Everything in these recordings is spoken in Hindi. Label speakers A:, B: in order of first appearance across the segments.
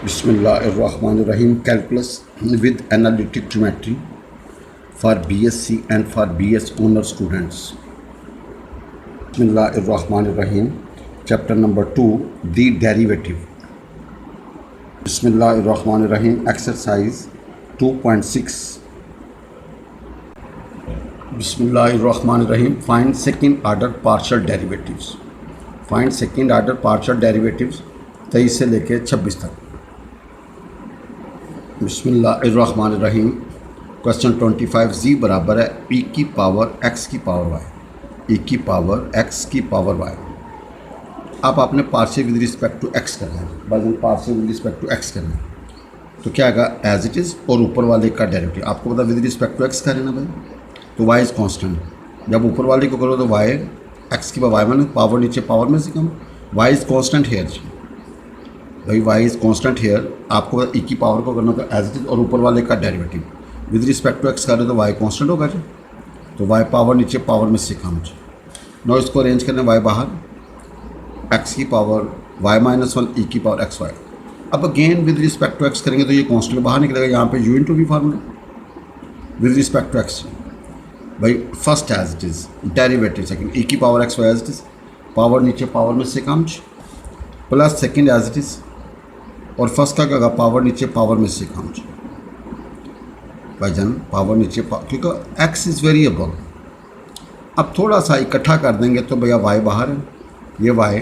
A: Bismillahirrahmanirrahim. Calculus with analytic geometry for BSc and for BS honor students. Bismillahirrahmanirrahim. Chapter number 2, the derivative. Bismillahirrahmanirrahim. Exercise 2.6. Bismillahirrahmanirrahim. Find second order partial derivatives. Find second order partial derivatives 23 से लेके 26 तक. बिस्मिल्लाहिर्रहमानिर्रहीम. क्वेश्चन 25. जी बराबर है e की पावर x की पावर y. e की पावर x की पावर y. अब आपने partial with respect to x करना है. बाजन partial with respect to x करना है तो क्या आएगा एज इट इज़ और ऊपर वाले का डेरिवेटिव. आपको पता विद रिस्पेक्ट टू x करें ना भाई, तो y इज़ कॉन्स्टेंट. जब ऊपर वाले को करो तो y x की पावर y माने पावर नीचे पावर में से कम. y इज़ कॉन्स्टेंट हेयर भाई, y इज़ कॉन्स्टेंट हेयर. आपको e की पावर को करना तो एज इट इज़ और ऊपर वाले का derivative with respect to x करें तो y कॉन्स्टेंट होगा जी. तो y पावर नीचे पावर में से कम जी. नो इसको अरेंज करने y बाहर x की पावर y माइनस 1 e की पावर एक्स वाई. अब again with respect to x करेंगे तो ये कॉन्स्टेंट बाहर निकलेगा. यहाँ पे u into v formula with respect to x भाई. First as it is derivative second e की power x y as it is power नीचे पावर में से कम plus second as it is और फर्स्ट का क्या होगा पावर नीचे पावर में से कम भाईजान. पावर नीचे क्योंकि x इज़ वेरिएबल. अब थोड़ा सा इकट्ठा कर देंगे तो भैया y बाहर है, ये y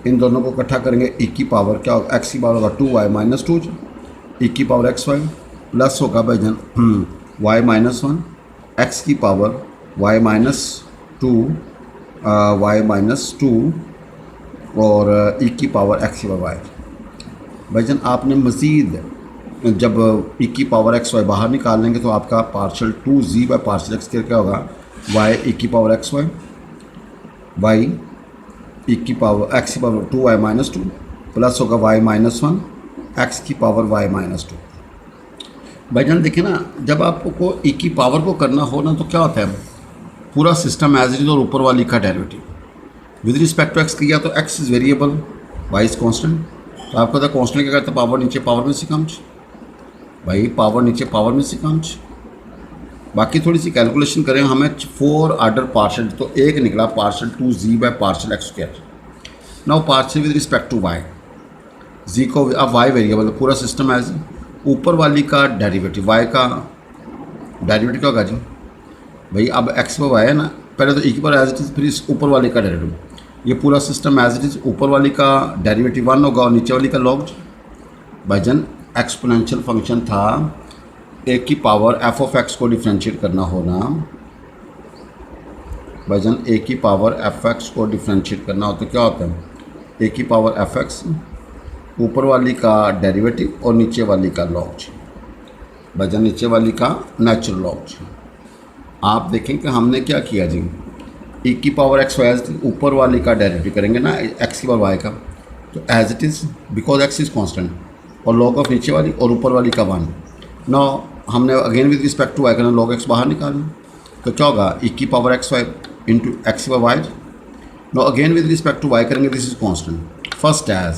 A: इन दोनों को इकट्ठा करेंगे e की पावर क्या होगा x की पावर होगा 2y माइनस 2 e की पावर एक्स वाई प्लस होगा भाईजान y माइनस 1 x की पावर y माइनस 2 और e की पावर x की पावर y. भाईजान आपने मज़ीद जब e की पावर एक्स वाई बाहर निकाल लेंगे तो आपका partial 2z by partial x क्या होगा y e की power x y y e की पावर x की पावर 2y माइनस 2 प्लस होगा y माइनस 1 x की पावर y माइनस 2. भाईजान देखिए ना, जब आपको e की पावर को करना हो ना तो क्या होता है पूरा सिस्टम एज इट इज और ऊपर वाली का derivative with respect to x किया तो x is variable y is constant. तो आपको पता कॉन्स्टेंट क्या करता है पावर नीचे पावर में से कम भाई, पावर नीचे पावर में से कम. बाकी थोड़ी सी कैलकुलेशन करें हमें 4 ऑर्डर पार्शल तो एक निकला partial 2z by partial x square. Now partial with respect to y z को अब y वेरिएबल पूरा सिस्टम एज ऊपर वाली का डेरिवेटिव y का डेरिवेटिव क्या होगा जी भाई. अब x पर y है ना, पहले तो e की पावर एज इट इज़ फिर इस ऊपर वाले का डेरिवेटिव. ये पूरा सिस्टम एज इट इज़ ऊपर वाली का डेरिवेटिव 1 होगा और नीचे वाली का लॉग. भाईजान एक्सपोनेंशियल फंक्शन था ए की पावर एफ ऑफ एक्स को डिफ्रेंशिएट करना होना. भाईजान ए की पावर एफ एक्स को डिफ्रेंशिएट करना हो तो क्या होता है ए की पावर एफ एक्स ऊपर वाली का डेरिवेटिव और नीचे वाली का लॉग. भाईजान नीचे वाली का नेचुरल लॉग. आप देखें कि हमने क्या किया जी e की पावर एक्स वाई ऊपर वाली का डेरिवेटिव करेंगे ना x की पावर y का तो as it is because x is constant और लॉग ऑफ नीचे वाली और ऊपर वाली का 1. नो हमने again with respect to y करना लॉग x बाहर निकालना तो क्या होगा e की power x y into x की power y. Now again with respect to y करेंगे this is constant. First as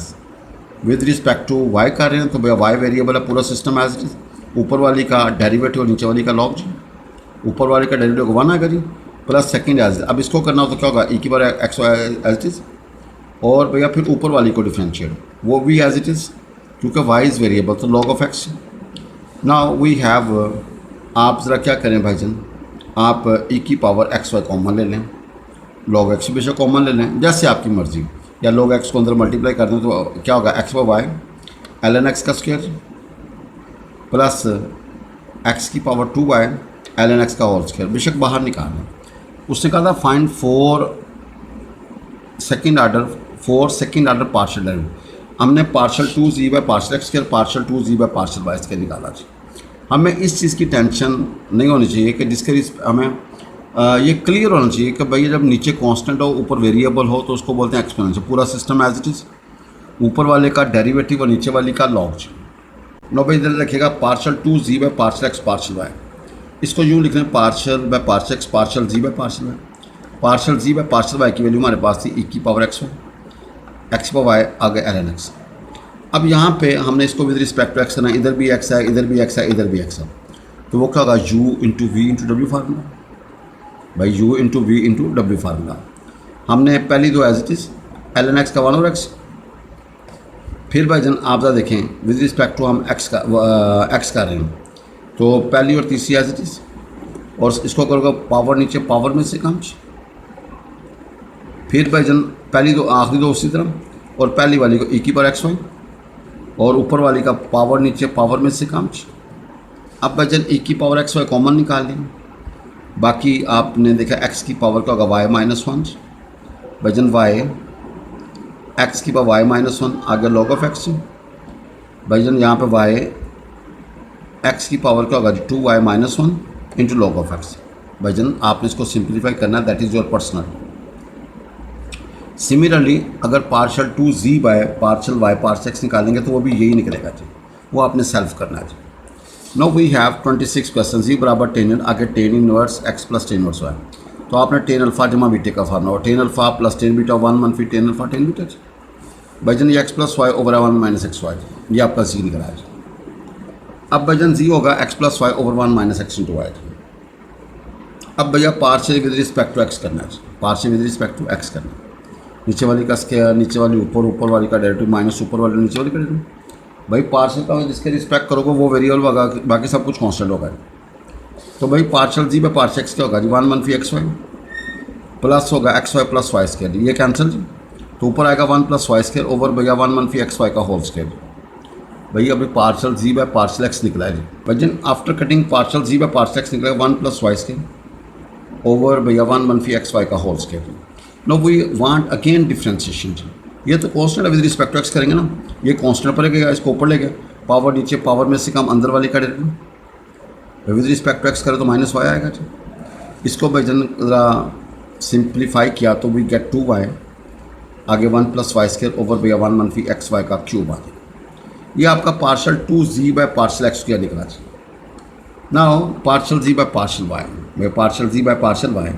A: with respect to y कर रहे हैं तो भैया y वेरिएबल है पूरा सिस्टम एज इट इज़ ऊपर वाली का डेरिवेटिव और नीचे वाली का लॉग. ऊपर वाले का डेरिवेटिव 1 आएगा जी प्लस सेकंड एज. अब इसको करना हो तो क्या होगा e की power x y as it is और भैया फिर ऊपर वाली को डिफ्रेंशिएट वो भी एज इट इज़ क्योंकि y इज़ वेरिएबल तो log of x. Now we have आप ज़रा क्या करें भाईजान, आप e की पावर एक्स वाई कॉमन ले लें, लॉग एक्स बेशक कॉमन ले लें जैसे आपकी मर्ज़ी, या लॉग एक्स को अंदर मल्टीप्लाई कर दें तो क्या होगा x by y ln x का स्क्वायर प्लस एक्स की पावर 2y ln x का होल स्क्वायर बेशक बाहर निकालना. उसने कहा था find 4 second order partial derivative. हमने partial 2z by partial x square partial 2z by partial y square निकाला जी. हमें इस चीज़ की टेंशन नहीं होनी चाहिए कि जिसके हमें ये क्लियर होना चाहिए कि भाई जब नीचे कांस्टेंट हो ऊपर वेरिएबल हो तो उसको बोलते हैं एक्सपोनेंशियल. पूरा सिस्टम एज इट इज़ ऊपर वाले का डेरिवेटिव और नीचे वाली का लॉग. नो भाई इधर रखिएगा partial 2z by partial x partial y. इसको यूँ लिख रहे हैं partial by partial x partial z by partial y. Partial z by partial y की वैल्यू हमारे पास थी e की power x y x power y आ गया ln x. अब यहाँ पे हमने इसको विद रिस्पेक्ट टू एक्स करना, इधर भी एक्स है, इधर भी एक्स है, इधर भी एक्स है, तो वो क्या होगा u इंटू वी इंटू डब्ल्यू फार्मूला। भाई u इंटू वी इंटू डब्ल्यू फार्मूला हमने पहली दो as it is l n x का 1 और एक्स। फिर भाई जन आप ज़रा देखें विद रिस्पेक्ट टू हम एक्स कर रहे हैं, तो पहली और तीसरी एज इट इज़, और इसको करोगे पावर नीचे पावर में से कम। फिर भाई जन पहली दो आखिरी दो उसी तरह, और पहली वाली को e की पावर एक्स वाई, और ऊपर वाली का पावर नीचे पावर में से कम। अब भाई जन e की पावर एक्स वाई कॉमन निकाल ली, बाकी आपने देखा x की पावर का होगा y minus 1, Bhaijaan y x की पावर y माइनस 1 आगे log ऑफ x। भाईजन यहाँ पे y x की पावर का होगा 2y minus 1 into log of x। भाईजन आपने इसको सिंप्लीफाई करना है, that is your personal. Similarly अगर partial 2z by partial y partial x निकालेंगे तो वो भी यही निकलेगा जी, वो आपने सेल्फ करना है जी। नो वी हैव 26 क्वेश्चन, जी बराबर टेन आगे tan inverse x plus tan inverse y, तो आपने टेन अल्फा जमा बीटे का फार्मूला और tan alpha plus tan beta 1 मनफी टेन अल्फा टेन बीटा। भाईजन ये x plus y over 1 minus x y, ये आपका जी निकला है। अब भाईजन जी होगा x plus y over 1 minus x into y. अब भैया partial with respect to x करना है, partial with respect to x करना है। नीचे वाली का स्क्वायर, नीचे वाली ऊपर, ऊपर वाली का डेरिवेटिव माइनस ऊपर वाली नीचे वाली का डेरिवेटिव। भाई पार्शियल का जिसके रिस्पेक्ट करोगे वो वेरिएबल होगा, बाकी सब कुछ कांस्टेंट होगा। तो भाई partial z by partial x क्या होगा जी 1 मनफी एक्स वाई प्लस होगा x y plus y square, ये कैंसिल जी, तो ऊपर आएगा 1 प्लस वाई स्क्वायर ओवर भैया 1 मनफी एक्स वाई का होल स्क्वायर। भैया अभी partial z by partial x निकला है जी। भाईजन after cutting partial z by partial x निकला 1 प्लस वाई स्क्वायर ओवर भैया 1 मनफी एक्स वाई का whole square. Now we want again differentiation जी, ये तो constant with respect to x करेंगे ना, ये कांस्टेंट पर गया, इसको ऊपर ले गया, पावर नीचे पावर में से कम अंदर वाली का derivative with respect to x करें तो माइनस वाई आएगा जी। इसको भाईजन ज़रा सिंप्लीफाई किया तो वी गेट 2y आगे 1 प्लस वाई स्क्वायर ओवर भैया 1 मनफी एक्स वाई का क्यूब आ गया। ये आपका partial 2z by partial x क्या निकला जी। Now partial z by partial y, partial z by partial y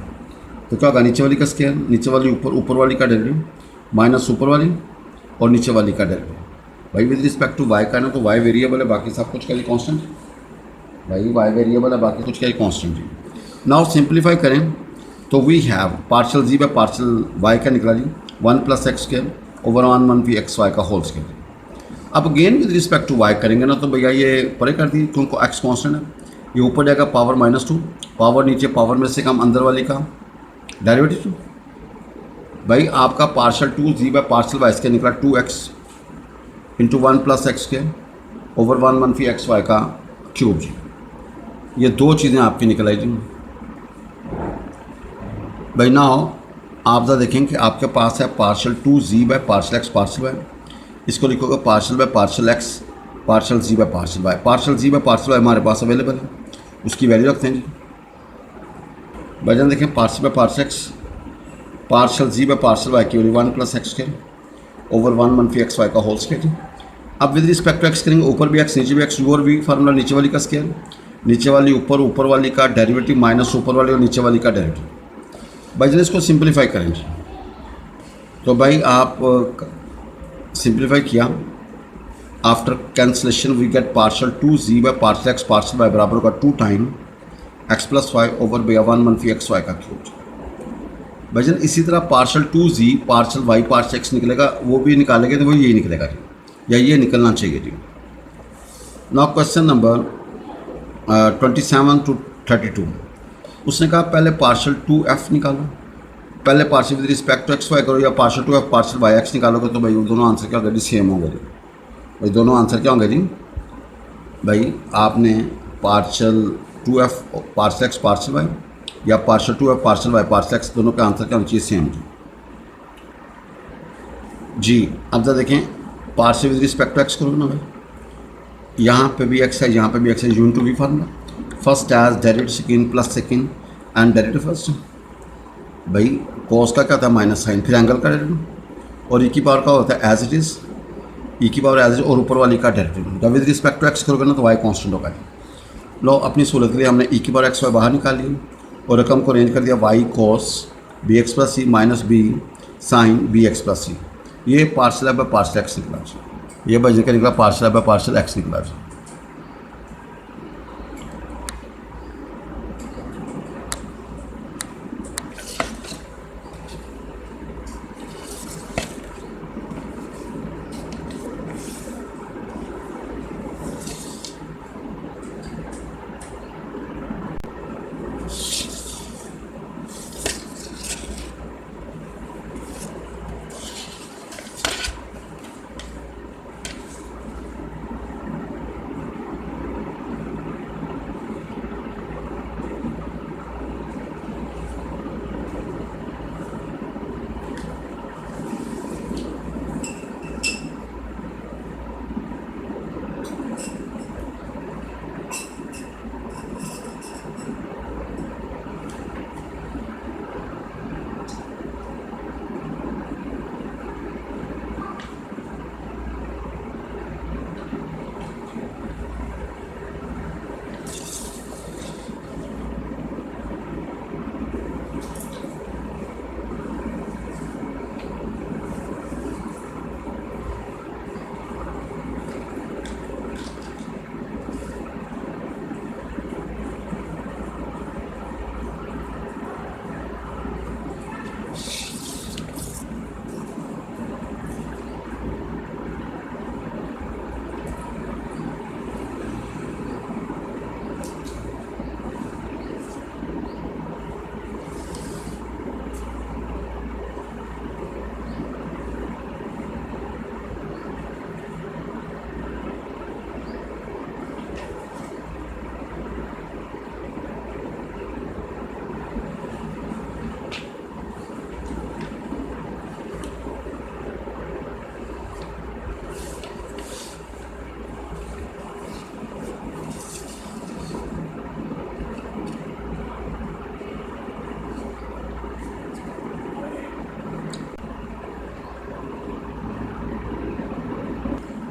A: तो क्या होगा नीचे वाली का स्क्वायर, नीचे वाली ऊपर, ऊपर वाली का डेरिवेटिव माइनस ऊपर वाली और नीचे वाली का डेरिवेटिव। भाई विद रिस्पेक्ट टू वाई का ना, तो वाई वेरिएबल है, बाकी सब कुछ का ही कांस्टेंट। भाई वाई वेरिएबल है, बाकी कुछ का ही कांस्टेंट है। नाउ सिंप्लीफाई करें तो we have partial z by partial y का निकला z 1 plus x square over 1 मनफी एक्स वाई का होल स्क्वायर। अब again with respect to y करेंगे ना, तो भैया ये परे कर दी क्योंकि एक्स कांस्टेंट है, ये ऊपर जाएगा पावर -2, पावर नीचे पावर में से कम अंदर वाली का डेरिवेटिव। भाई आपका partial 2z by partial y square निकला 2x into 1 plus x square over 1 मनफी एक्स वाई का क्यूब जी। ये दो चीज़ें आपकी निकल आई जी। भाई नाउ आप ज़रा देखें कि आपके पास है partial 2z by partial x partial y, इसको लिखोगे partial by partial x partial z by partial y. Partial z by partial y हमारे पास अवेलेबल है, उसकी वैल्यू रखते हैं जी। भाईजान देखें partial by partial x partial z by partial y की value 1 plus x square over 1 मनफी एक्स वाई का होल स्क्वायर। अब विद रिस्पेक्ट टू एक्स करेंगे, ऊपर भी एक्स नीचे भी एक्स, और भी फार्मूला नीचे वाली का स्क्वायर, नीचे वाली ऊपर, ऊपर वाली का डेरिवेटिव माइनस ऊपर वाली और नीचे वाली का डेरिवेटिव। भाईजान इसको सिंप्लीफाई करेंगे तो भाई आप सिंप्लीफाई किया, after cancellation we get partial 2z by partial x partial y बराबर होगा 2 time x plus y over भैया 1 मनफी एक्स वाई का क्यूब। भाईजान इसी तरह partial 2z partial y partial x निकलेगा, वो भी निकालेंगे तो वो यही निकलेगा जी, या ये निकलना चाहिए जी। नाउ क्वेश्चन नंबर 27 टू 32, उसने कहा पहले पार्शियल 2f निकालो, पहले partial with respect to x y करो, या partial 2f partial Y x निकालोगे, तो भाई दोनों आंसर क्या होंगे जी, सेम होंगे जी। भाई दोनों आंसर क्या होंगे जी, भाई आपने partial 2f partial x partial y या partial 2f partial y partial x, दोनों का आंसर क्या होना चाहिए, सेम जी। अब जरा देखें partial with respect to x करोगे ना भाई, यहाँ पे भी एक्स है, यहाँ पे भी एक्स है, u to v formula first as derivative second plus second and derivative first. भाई कॉस का क्या था माइनस साइन, फिर एंगल का डेरिवेटिव, और ई की पावर का होता है एज इट इज़, ई की पावर एज इट इज, और ऊपर वाली का डेरिवेटिव। जब विद रिस्पेक्ट टू एक्स करोगे ना तो वाई कांस्टेंट होगा। लो अपनी सहूलत के लिए हमने ई की पावर एक्स वाई बाहर निकाल ली और रकम को अरेंज कर दिया y cos b x plus c minus b sine b x plus c. ये पार्शियल बाय पार्शियल एक्स निकला। ये भाई का निकला partial f by partial x निकला जी।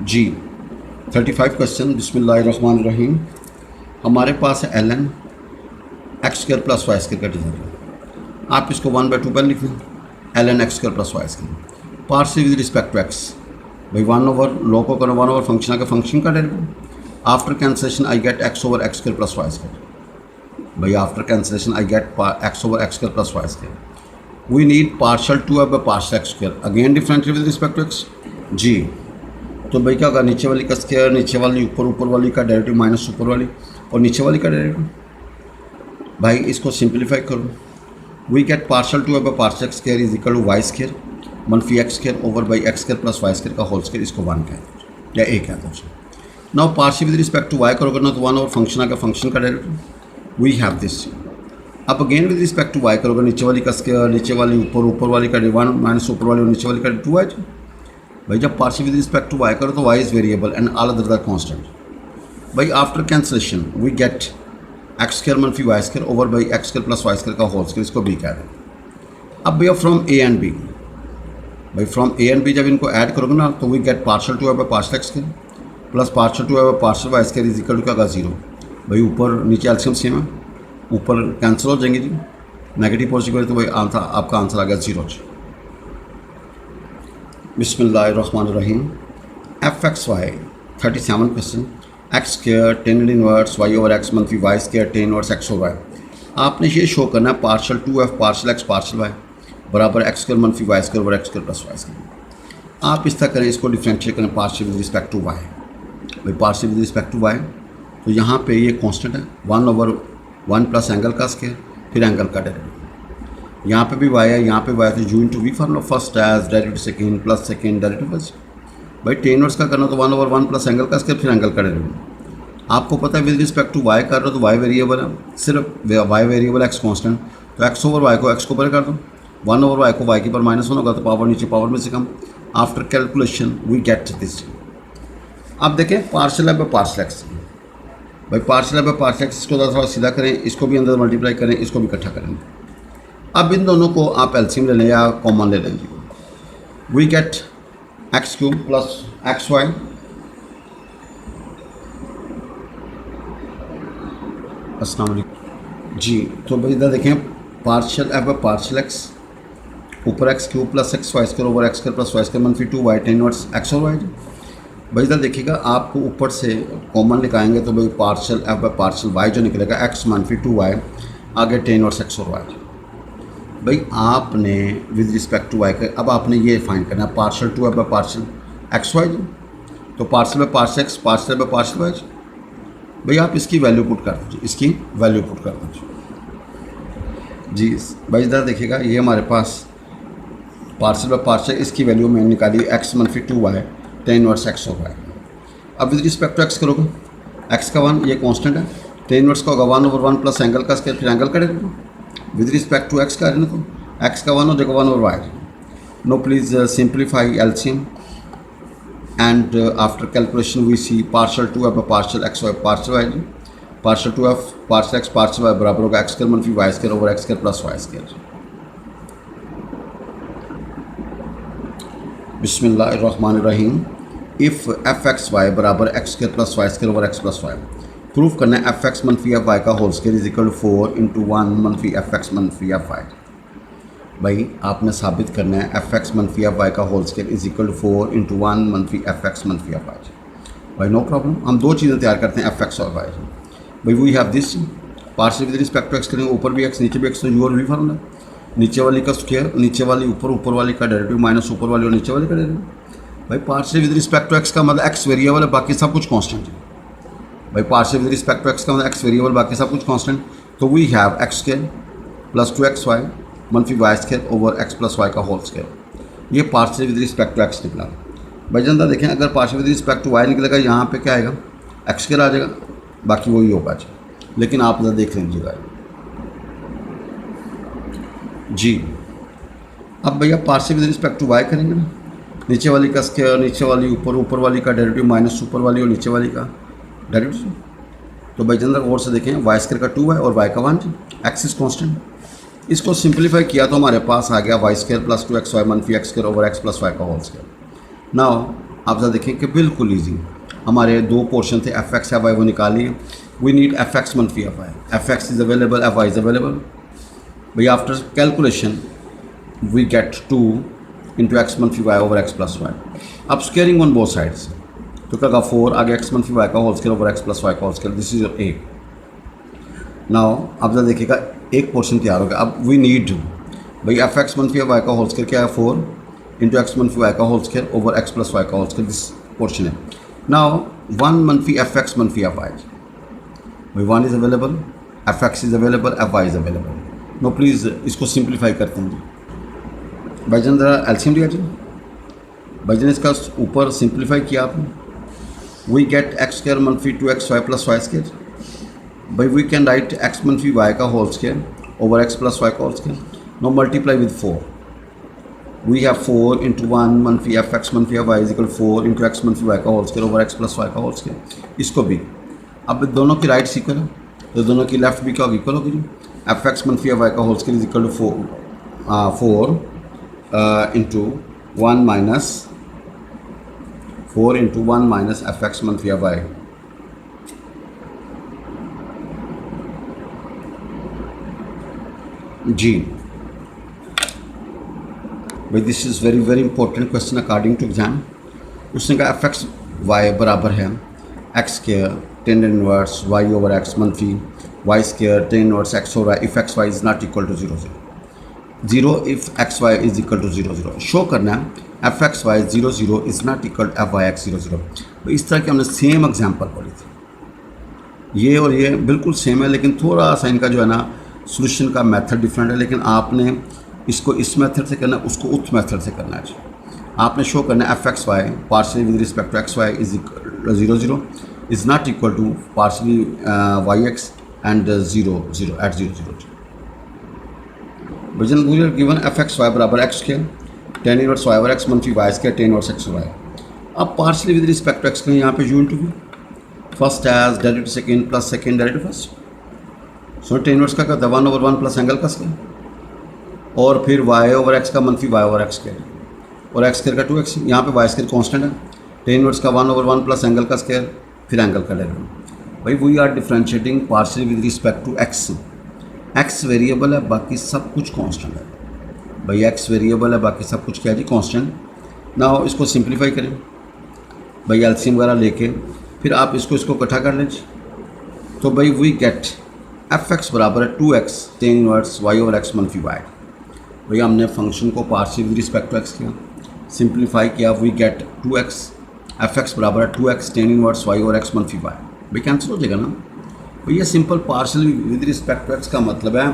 A: जी 35 क्वेश्चन। बिस्मिल्लाहिर्रहमानिर्रहीम। हमारे पास है l n x square plus y square का डिजर्व। आप इसको 1/2 पर लिख लें। L n x square plus y square partial with respect to x. भाई 1/, लो को करो 1/, फंक्शन का फंक्शन का derivative. After cancellation I get x over x square plus y square. भाई after cancellation I get x over x square plus y square. We need partial two f by partial x square, again differential with respect to x. जी तो भाई क्या होगा, नीचे वाली का स्क्वायर, नीचे वाली ऊपर वाली का डेरिवेटिव माइनस ऊपर वाली और नीचे वाली का डेरिवेटिव। भाई इसको सिंप्लीफाई करो। We get partial two f by partial x square is equal to y square मनफी x square over by x square plus y square का होल स्क्वायर, इसको 1 कहते हैं या 1 कहते हैं। Now partial with respect to y करोगे ना तो 1 और फंक्शन आ गया, फंक्शन का डेरिवेटिव वी हैव दिस। अब again with respect to y करोगे, नीचे वाली का स्क्वायर, नीचे वाली ऊपर वाली का 1 माइनस ऊपर वाली और नीचे वाली का 2 है। भाई जब partial with respect to y करो तो y is variable and all other are constant. भाई after cancellation we get x square मनफी y square over by x square plus y square का होल स्क्वायर, इसको बी कह रहे हैं। अब भैया फ्रॉम ए एंड बी, भाई फ्रॉम ए एंड बी जब इनको ऐड करोगे ना तो we get partial two by partial x square plus partial two by partial y square is equal to क्या होगा 0। भाई ऊपर नीचे एलसीएम सेम है, ऊपर कैंसिल हो जाएंगे जी, नेगेटिव पॉजिटिव तो भाई आंसर आपका आंसर आ गया 0 जी। बिस्मिल्लाहिर्रहमानिर्रहीम। F x y 37 question. X square tan inverse y over x मनफी y square tan inverse x over y. आपने ये शो करना है partial two f partial x partial y बराबर एक्स स्क्वायर मनफी y square over x square plus y square. आप इस तरह करें, इसको डिफ्रेंशिएट करें partial with respect to y. भाई partial with respect to y तो यहाँ पे ये कांस्टेंट है 1/1 प्लस एंगल का स्क्वायर फिर एंगल का डेरिवेटिव। यहाँ पे भी वाई है, यहाँ पे वाई है तो u into v formula first as derivative second plus second derivative first. भाई टेन इनवर्स का करना तो 1/1 प्लस एंगल का स्क्वायर फिर एंगल का डेरिवेटिव। आपको पता है विद रिस्पेक्ट टू वाई कर रहे हो तो वाई वेरिएबल है, सिर्फ वाई वेरिएबल एक्स कांस्टेंट, तो एक्स ओवर वाई को एक्स को ऊपर कर दो, 1/वाई को वाई के पर -1 होगा तो पावर नीचे पावर में से कम। After calculation we get this. अब देखें पार्शियल है बाय पार्शियल एक्स। भाई पार्शियल है बाय पार्शियल एक्स, इसको थोड़ा सीधा करें, इसको भी अंदर मल्टीप्लाई करें, इसको भी इकट्ठा करेंगे। अब इन दोनों को आप एलसीएम ले लें या कॉमन ले लें जी। We get x cube plus x y अस्सलाम वालेकुम जी। तो भाई इधर देखें partial f by partial x ऊपर x cube plus x y square over x square plus y square मनफी 2 वाई टेन इनवर्स एक्स और वाई। भाई इधर देखिएगा, आपको ऊपर से कॉमन निकालेंगे तो भाई partial f by partial y जो निकलेगा एक्स -2 वाई, आगे टेन और एक्स और वाई। भाई आपने विद रिस्पेक्ट टू वाई का अब आपने ये फाइंड करना है partial two f by partial x y, तो partial by partial x, partial by partial y. भाई आप इसकी वैल्यू पुट कर दीजिए, इसकी वैल्यू पुट कर दीजिए जी। भाई इधर देखिएगा, ये हमारे पास पार्शल बाय पार्शल, इसकी वैल्यू मैंने निकाली x -2 y tan inverse x और वाई। अब विद रिस्पेक्ट टू एक्स करोगे, एक्स का 1 ये कांस्टेंट है, टेन इनवर्स का होगा 1/1 प्लस एंगल का स्क्वायर, फिर एंगल का derivative with respect to x का है ना, तो एक्स का 1 हो जाएगा 1/y। No please simplify LCM and after calculation we see partial 2f by partial x y partial y, partial 2f partial x partial y बराबर होगा x स्क्वायर -y स्क्वायर over x square plus y square. बिस्मिल्लाहिर्रहमानिर्रहीम। इफ़ एफ एक्स वाई बराबर x square plus y square over x plus y, proof करना है एफ एक्स मनफी एफ वाई का whole square is equal to 4 × 1 मनफी एफ एक्स मनफी एफ वाई। भाई आपने साबित करना है एफ एक्स मनफी एफ वाई का whole square is equal to 4 × 1 मनफी एफ एक्स मनफी एफ वाई। भाई नो प्रॉब्लम, हम दो चीज़ें तैयार करते हैं एफ एक्स और वाई। भाई we have this partial with respect to x करेंगे, ऊपर भी एक्स नीचे भी एक्स, तो यू और वी फॉर्मूला, नीचे वाली का स्क्वायर नीचे वाली ऊपर, ऊपर वाली का डेरिवेटिव माइनस ऊपर वाली और नीचे वाली का डेरिवेटिव। भाई partial with respect to x का मतलब एक्स वेरिएबल है, बाकी सब कुछ कांस्टेंट है। भाई partial with respect to x का मतलब एक्स वेरिएबल, बाकी सब कुछ कांस्टेंट, तो we have x square plus 2xy मनफी y square over x plus y का होल स्क्वायर। ये partial with respect to x निकला। भाई जनता देखें, अगर partial with respect to y निकलेगा, यहाँ पे क्या आएगा एक्स स्क्वायर आ जाएगा, बाकी वही होगा जी। लेकिन आप इधर देख लीजिएगा जी। अब भैया partial with respect to y करेंगे ना, नीचे वाली का स्क्वायर नीचे वाली ऊपर, ऊपर वाली का डेरिवेटिव माइनस ऊपर वाली और नीचे वाली का डेरिवेटिव। तो भाई जनता और से देखें, वाई स्क्वायर का 2 है और वाई का 1, एक्स इज कॉन्स्टेंट। इसको सिंप्लीफाई किया तो हमारे पास आ गया वाई स्क्वायर प्लस 2xy मनफी x square over x plus y का होल स्क्वायर। नाउ आप जरा देखें कि बिल्कुल ईजी, हमारे दो पोर्शन थे एफ एक्स एफ वाई, वो निकालिए। वी नीड एफ एक्स मनफी f y, f x is available, f y is available. भैया after calculation we get 2 × x मनफी y over x plus y. अब स्क्वेयरिंग ऑन बोथ साइड्स, तो क्या 4 आगे एक्स मनफी वाई का whole square over x plus y का whole square, this is your A. Now आप जरा देखिएगा, एक पोर्शन तैयार हो गया। अब वी नीड भाई एफ एक्स मनफी वाई का होल स्क्वायर क्या है 4 × एक्स मनफी वाई का whole square over x plus y का होल स्क्वायर, दिस पोर्शन है। नाउ 1 मनफी एफ एक्स मनफी एफ वाई, भाई 1 is available, f x is available, f y is available. No please इसको सिंप्लीफाई करते हैं जी। भाईजान ज़रा एलसीएम लिया जी। भाईजान इसका ऊपर सिंप्लीफाई किया आपने, वी गेट एक्स स्क्वायर मनफी 2xy प्लस वाई स्क्वायर। भाई वी कैन राइट एक्स मनफी वाई का whole square over x plus y का whole square. No multiply with 4, we have 4 × 1 मनफी एफ एक्स मनफी f y is equal 4 × x मनफी वाई का whole square over x plus y का होल स्क्वायर। इसको भी अब दोनों की राइट इक्वल है, तो दोनों की लेफ्ट भी क्या होगी, इक्वल होगी। एफ एक्स मनफी एफ वाई का whole square is equal to 4 × 1 minus f x मनफी एफ वाई। जी भाई this is very very important question according to exam. उसने कहा एफ एक्स वाई बराबर है x square tan inverse y over x मनफी y square tan inverse x over if x y is not equal to 0 0 if x y is equal to 0 0। Show करना है f x y 0 0 is not equal to f y x 0 0। इस तरह की हमने सेम एग्जाम्पल पढ़ी थी, ये और ये बिल्कुल सेम है, लेकिन थोड़ा सा इनका जो है ना सोल्यूशन का मेथड डिफरेंट है। लेकिन आपने इसको इस मेथड से करना है, उसको उस मेथड से करना है। आपने शो करना है f x y partially with respect to x y is equal 0 0 is not equal to partially y x and 0 0 at 0 0। Vision we are given f x y बराबर x square tan inverse y over x मनफी y square tan inverse x y. अब partially with respect to x करें, यहाँ पे u × v first as derivative second plus second derivative first. So tan inverse का 1/1 प्लस एंगल का स्क्वायर, और फिर वाई ओवर एक्स का मनफी वाई ओवर एक्स स्क्वायर और एक्स स्क्वायर का 2x। यहाँ पे वाई स्क्वायर कांस्टेंट है, टेन इनवर्स का 1/1 प्लस एंगल का स्क्वायर फिर एंगल का डेरिवेटिव। भाई we are differentiating partial with respect to x. X variable है, बाकी सब कुछ कांस्टेंट है। भाई एक्स वेरिएबल है, बाकी सब कुछ क्या है जी, कांस्टेंट। नाउ इसको सिंप्लीफाई करें, भाई एलसीएम वगैरह लेके फिर आप इसको इकट्ठा कर लीजिए। तो भाई वी गेट एफ एक्स बराबर है 2x tan inverse y over x मनफी वाई। भैया हमने फंक्शन को partial with respect to x किया, सिंप्लीफाई किया, we get 2x f x बराबर है 2x tan inverse y over x मनफी वाई। भाई कैंसिल हो जाएगा ना भैया। Simple partial with respect to x का मतलब है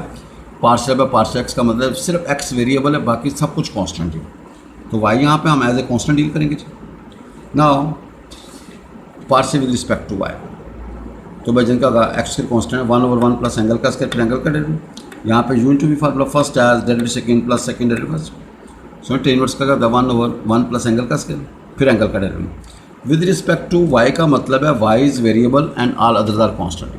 A: पार्शियल बाय पार्शियल एक्स का मतलब सिर्फ x वेरिएबल है, बाकी सब कुछ कांस्टेंट है। तो y यहाँ पे हम एज ए कांस्टेंट डील करेंगे जी। Now partial with respect to y, तो भाई जिनका एक्स के कांस्टेंट है 1/1 प्लस एंगल का स्क्वायर फिर एंगल का डेरिवेटिव। यहाँ पे unit to be formula first as derivative second plus second derivative first. So tan inverse का 1/1 प्लस एंगल का स्क्वायर फिर एंगल का derivative. With respect to y का मतलब है y is variable and all others are constant.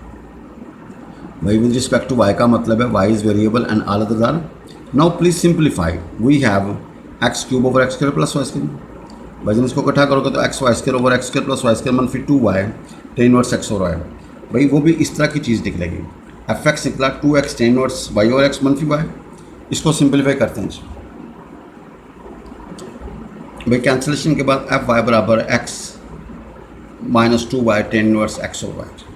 A: भाई विद रिस्पेक्ट टू y का मतलब है y is variable and all others are. Now please simplify, we have x cube over x square plus y square. भाई जब इसको इकट्ठा करोगे तो x y square over x square plus y square मनफी 2y tan inverse x over y. भाई वो भी इस तरह की चीज़ निकलेगी, एफ एक्स निकला 2x tan inverse y over x मनफी वाई। इसको सिंप्लीफाई करते हैं भाई, कैंसिलेशन के बाद एफ वाई बराबर x minus 2y tan inverse x over y.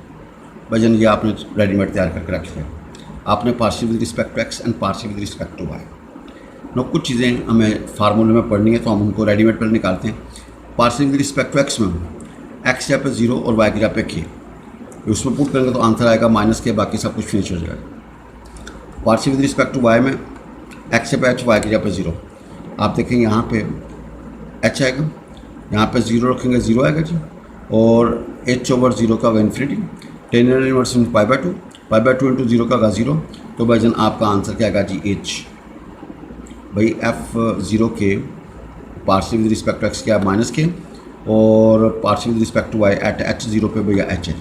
A: भजन ये आपने रेडीमेड तैयार करके रख लिया। आपने partial with respect to x and partial with respect to y. No कुछ चीज़ें हमें फार्मूले में पढ़नी है तो हम उनको रेडीमेड पर निकालते हैं। Partial with respect to x में एक्स जगह पे 0 और वाई की जगह पे k, उसमें पुट करेंगे तो आंसर आएगा माइनस के, बाकी सब कुछ फिनिश हो जाएगा। Partial with respect to y में एक्स जगह पे h, वाई की जगह पे 0। आप देखेंगे यहाँ पे h आएगा, यहाँ पे 0 रखेंगे 0 आएगा जी, और h ओवर 0 का होगा infinity, tan inverse pi by 2 into 0 का होगा 0। तो भाई जन आपका आंसर क्या आएगा जी h। भाई f0 के partial with respect to x क्या है माइनस के, और partial with respect to y at h0 पे भैया h है।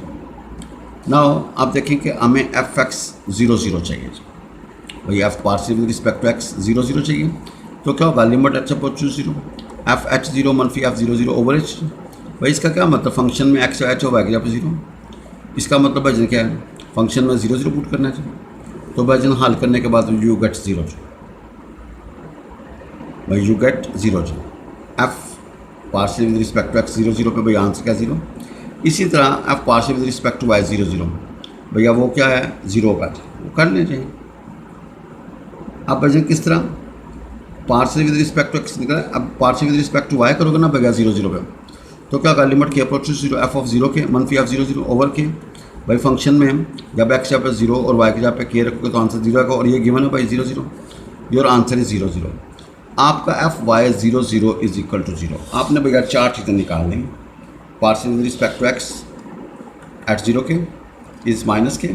A: नाउ आप देखें कि हमें एफ एक्स 0 0 चाहिए भैया, f partial with respect to x 0 0 चाहिए। तो क्या होगा limit h oppose 0 F h0 मनफी f0 0 ओवर h। भाई इसका क्या मतलब फंक्शन में x h होगा कि 0, इसका मतलब भाई क्या है फंक्शन में 0 0 पुट करना चाहिए। तो भाई हल करने के बाद यू गेट 0 भाई, you get 0 f partial with respect to x 0 0 पे भैया आंसर क्या 0। इसी तरह f partial with respect to y 0 0 भैया वो क्या है 0 का, वो कर लेना चाहिए। अब भैया किस तरह partial with respect to x निकला, अब partial with respect to y करोगे ना भैया 0 0 पे, तो क्या होगा limit k approach 0 F of 0 के मनफी एफ 0 0 ओवर के। भाई फंक्शन में जब एक्स जहाँ पे 0 और वाई के जहाँ पे के रखोगे तो आंसर 0 आएगा, और ये गिवन है भाई 0 0, योर आंसर इज 0 0। आपका f y 0 0 is equal to 0। आपने भैया 4 चीज़ें निकालनी, partial with respect to x at 0 k is minus k,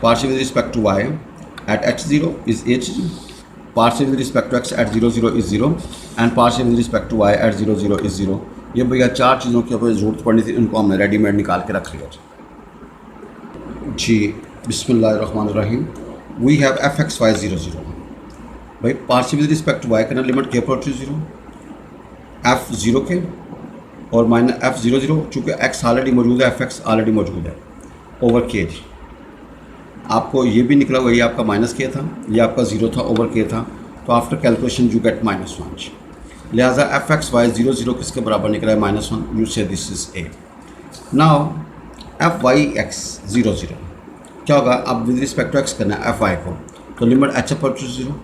A: partial with respect to y at h0 is h, partial with respect to x at 0 0 is 0, and partial with respect to y at 0 0 is 0। ये भैया 4 चीज़ों की ऊपर जरूरत पड़नी थी, इनको हमने रेडीमेड निकाल के रख लिया जी। बिस्मिल्लाहिर्रहमानिर्रहीम। We have f x y 0 0। भाई partial with respect to y करना limit k approach 0 f 0 k और माइनस एफ 0 0, चूँकि एक्स ऑलरेडी मौजूद है एफ एक्स ऑलरेडी मौजूद है ओवर के। आपको ये भी निकला हुआ, ये आपका माइनस के था, ये आपका 0 था ओवर के था, तो आफ्टर कैलकुलेशन यू गेट -1। लिहाजा एफ एक्स वाई 0 0 किसके बराबर निकला है -1, you say this is A. Now f y x 0 0 क्या होगा, अब विद रिस्पेक्ट टू एक्स करना है एफ वाई को, तो लिमिट h अपर 0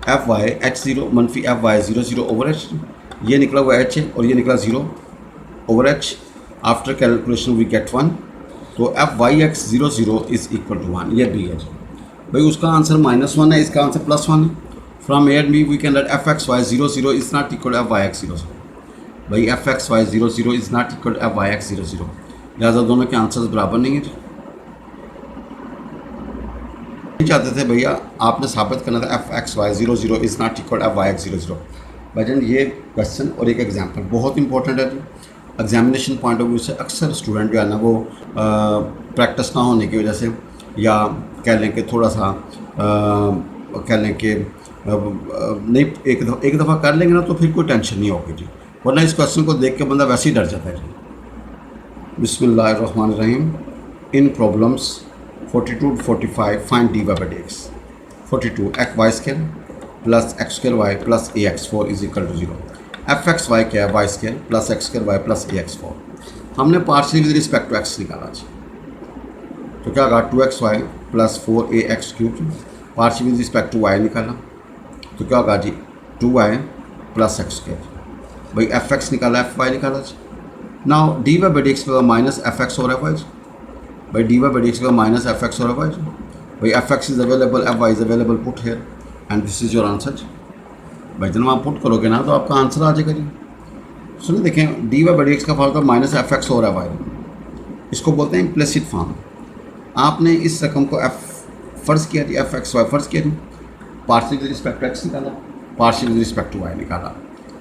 A: एफ वाई h0 मनफी एफ वाई 0 0 ओवर h। ये निकला हुआ h है और ये निकला 0 over h। After calculation we get 1, तो f y x 0 0 is equal to 1। ये भी है भाई, उसका आंसर -1 है, इसका आंसर +1 है। From A and B we can write f x y 0 0 is not equal to f y x 0 0। भाई f x y 0 0 is not equal to f y x 0 0, लिहाजा दोनों के आंसर्स बराबर नहीं है। चाहते थे भैया आपने साबित करना था f x y 0 0 is not equal f y x 0 0। भाईजान ये क्वेश्चन और एक एग्जाम्पल बहुत इंपॉर्टेंट है। एग्जामिनेशन पॉइंट ऑफ व्यू से अक्सर स्टूडेंट जो है ना वो प्रैक्टिस ना होने की वजह से, या कह लें कि थोड़ा सा कह लें कि नहीं एक दफ़ा कर लेंगे ना तो फिर कोई टेंशन नहीं होगी जी, वरना इस क्वेश्चन को देख के बंदा वैसे ही डर जाता है जी। बिस्मिल्लाहिर्रहमानिर्रहीम। In problems 42 to 45 find dy by dx। 42 x y square plus x square y plus a x 4 is equal to 0। F x y क्या है, y square plus x square y plus a x 4। हमने partial with respect to x निकाला जी, तो क्या होगा 2xy plus 4ax cube, partial with respect to y निकाला तो क्या होगा जी 2y प्लस एक्स स्क्वायर, भाई एफ एक्स निकाला एफ वाई निकाला जी। Now d y by d x का माइनस एफ एक्स हो रहा है भाई, भाई d y by d x का माइनस एफ एक्स हो रहा है भाई f x is available, f y is available, put here and this is your answer. भाई जब आप पुट करोगे ना तो आपका आंसर आ जाएगा जी। सुनिए देखें, d y by d x का फॉर्म माइनस एफ एक्स हो रहा है भाई, इसको बोलते हैं इम्प्लिसिट फॉर्म। आपने इस रकम को एफ फर्ज किया जी, एफ एक्स वाई फर्ज किया जी, partial with respect to x निकाला, partial with respect to y निकाला,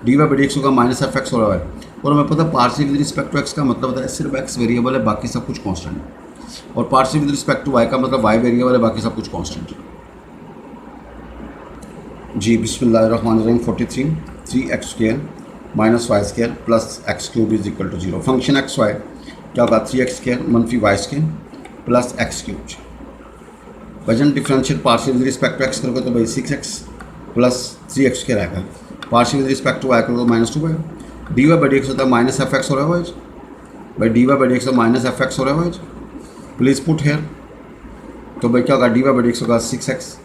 A: d y by d x होगा माइनस एफ एक्स हो रहा है, और हमें पता partial with respect to x का मतलब होता है सिर्फ एक्स वेरिएबल है, बाकी सब कुछ कांस्टेंट है, और partial with respect to y का मतलब वाई वेरिएबल है, बाकी सब कुछ कांस्टेंट है जी। बिस्मिल्लाहिर्रहमानिर्रहीम 43 3x square minus y square plus x cube is equal to 0। Function x y क्या होगा 3x स्क्वायर मनफी y square plus x cube. वजन differential partial with respect to x करोगे तो भाई 6x प्लस 3x स्क्वायर आएगा, partial with respect to y करोगे तो minus 2y, d y by d x होता है माइनस एफ एक्स हो रहा है भाई d y by d x minus f x हो रहा है भाई, प्लीज़ पुट हेयर, तो भाई क्या होगा d y by d x होगा 6x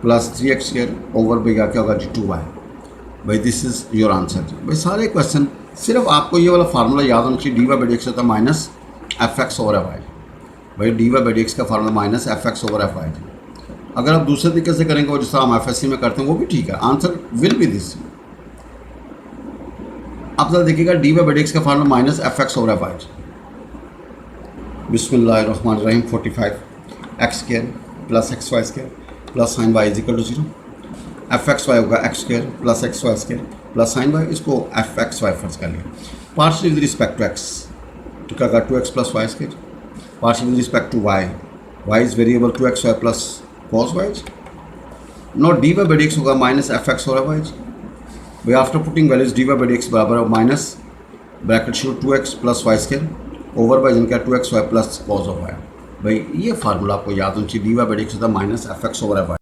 A: plus 3x square over भैया क्या होगा जी 2y। भाई दिस इज योर आंसर। भाई सारे क्वेश्चन सिर्फ आपको ये वाला फार्मूला याद होना चाहिए, d y by d x होता है minus f x over f y, भाई d y by d x का formula minus f x over f y. अगर आप दूसरे तरीके से करेंगे वो जैसा हम एफ एस सी में करते हैं वो भी ठीक है, आंसर विल बी दिस। आप जरा देखिएगा d y by d x का formula minus f x over f y. बिस्मिल्लाहिर्रहमानिर्रहीम 45 x square plus x y square plus sine y is equal to 0। F x y होगा x square plus x y square plus sine y, इसको एफ एक्स वाई फर्ज कर लिया। Partial with respect to x तो क्या होगा 2x plus y square, partial with respect to y, Y is variable 2x y plus cos y. No d y by d x होगा माइनस एफ एक्स हो रहा है भाई, after putting values d y by d x बराबर माइनस ब्रैकेट शुरू 2x plus y square over by जिनका 2x y plus cos of y. भाई ये फार्मूला आपको याद होना चाहिए, d y by d x होता है minus f x over Y.